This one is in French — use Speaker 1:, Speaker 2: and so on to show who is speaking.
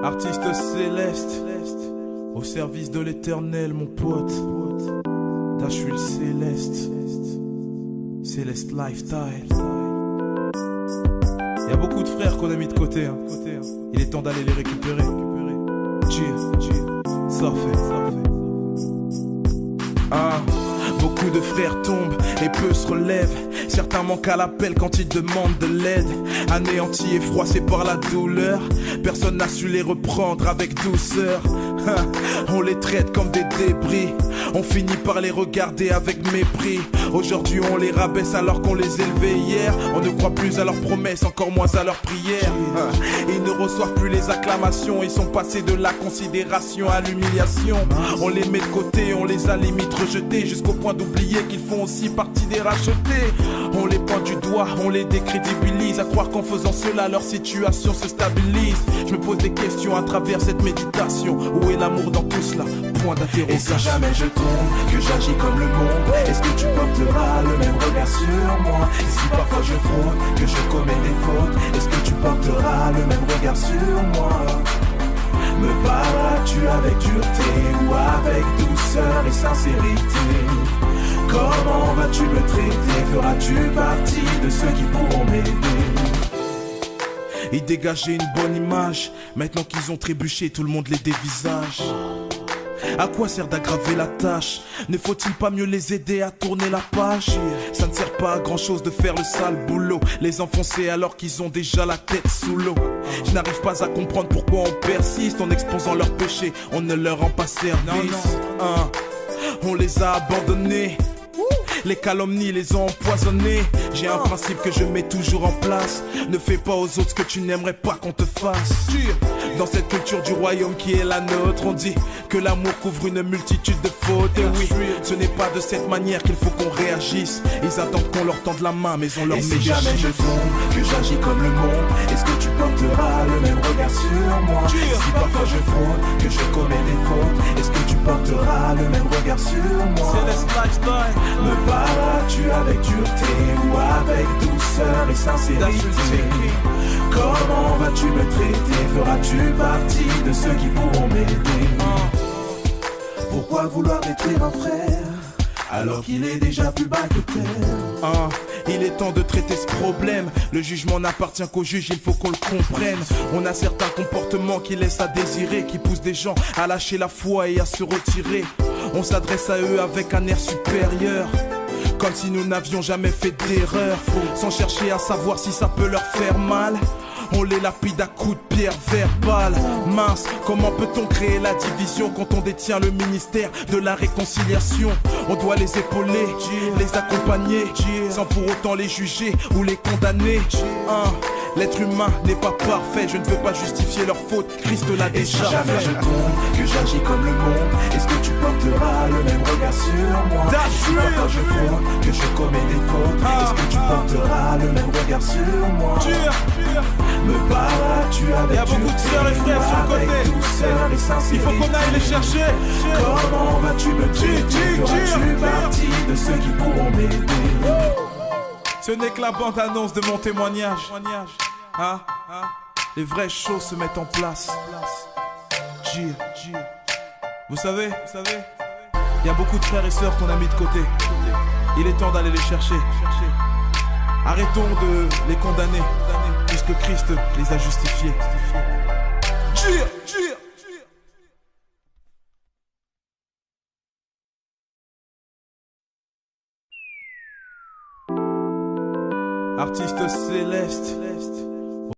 Speaker 1: Artiste céleste, au service de l'éternel, mon pote. Là, je suis le céleste, Céleste Lifestyle. Il y a beaucoup de frères qu'on a mis de côté, hein. Il est temps d'aller les récupérer. Ça fait. Ah, beaucoup de frères tombent et peu se relèvent. Certains manquent à l'appel quand ils demandent de l'aide. Anéantis et froissés par la douleur, personne n'a su les reprendre avec douceur. On les traite comme des débris, on finit par les regarder avec mépris. Aujourd'hui on les rabaisse alors qu'on les élevait hier. On ne croit plus à leurs promesses, encore moins à leurs prières. Ils ne reçoivent plus les acclamations, ils sont passés de la considération à l'humiliation. On les met de côté, on les a limite rejetés, jusqu'au point d'oublier qu'ils font aussi partie des rachetés. On les pointe du doigt, on les décrédibilise, à croire qu'en faisant cela leur situation se stabilise. Je me pose des questions à travers cette méditation. Où est l'amour dans tout cela? Point d'interrogation.
Speaker 2: Et si jamais je tombe, que j'agis comme le monde, est-ce que tu porteras le même regard sur moi? Et si parfois je fraude, que je commets des fautes, est-ce que tu porteras le même regard sur moi? Me parleras-tu avec dureté ou avec douceur et sincérité? Comment vas-tu me traiter? Feras-tu partie de ceux qui pourront m'aider?
Speaker 1: Ils dégageaient une bonne image, maintenant qu'ils ont trébuché, tout le monde les dévisage. À quoi sert d'aggraver la tâche? Ne faut-il pas mieux les aider à tourner la page? Ça ne sert pas à grand chose de faire le sale boulot, les enfoncer alors qu'ils ont déjà la tête sous l'eau. Je n'arrive pas à comprendre pourquoi on persiste en exposant leurs péchés, on ne leur rend pas service. On les a abandonnés, les calomnies les ont empoisonnés. J'ai un principe que je mets toujours en place: ne fais pas aux autres ce que tu n'aimerais pas qu'on te fasse. Dans cette culture du royaume qui est la nôtre, on dit que l'amour couvre une multitude de fautes. Et oui, ce n'est pas de cette manière qu'il faut qu'on réagisse. Ils attendent qu'on leur tende la main, mais on leur met
Speaker 2: des chiffres. Et si jamais je tombe, que j'agis comme le monde, est-ce que tu porteras le même regard sur moi? Et si parfois je fraude, que je commets des fautes, est-ce que tu porteras le même regard sur moi?
Speaker 1: Céleste Lifestyle.
Speaker 2: Me parleras-tu avec dureté ou avec douceur et sincérité? Comment vas-tu me traiter? Feras-tu partie de ceux qui pourront m'aider? Pourquoi vouloir détruire un frère alors qu'il est déjà plus bas que terre?
Speaker 1: Il est temps de traiter ce problème. Le jugement n'appartient qu'au juge, il faut qu'on le comprenne. On a certains comportements qui laissent à désirer, qui poussent des gens à lâcher la foi et à se retirer. On s'adresse à eux avec un air supérieur, comme si nous n'avions jamais fait d'erreur, sans chercher à savoir si ça peut leur faire mal. On les lapide à coups de pierre verbale. Mince, comment peut-on créer la division quand on détient le ministère de la réconciliation? On doit les épauler, les accompagner, sans pour autant les juger ou les condamner. L'être humain n'est pas parfait, je ne veux pas justifier leur faute, Christ l'a déjà fait.
Speaker 2: Et si jamais je tombe, que j'agis comme le monde, est-ce que tu porteras le même regard sur moi? Et si parfois je fraude, que je commets des fautes, est-ce que tu porteras le même regard sur moi? Me parleras-tu avec
Speaker 1: beaucoup de sœurs et frères sur le côté,
Speaker 2: douceur et sincérité?
Speaker 1: Il faut qu'on aille les chercher.
Speaker 2: Comment vas-tu me traiter? Feras-tu partie de ceux qui pourront m'aider?
Speaker 1: Ce n'est que la bande-annonce de mon témoignage. Les vraies choses se mettent en place. Vous savez, il y a beaucoup de frères et sœurs qu'on a mis de côté. Il est temps d'aller les chercher. Arrêtons de les condamner, puisque Christ les a justifiés. Artiste céleste,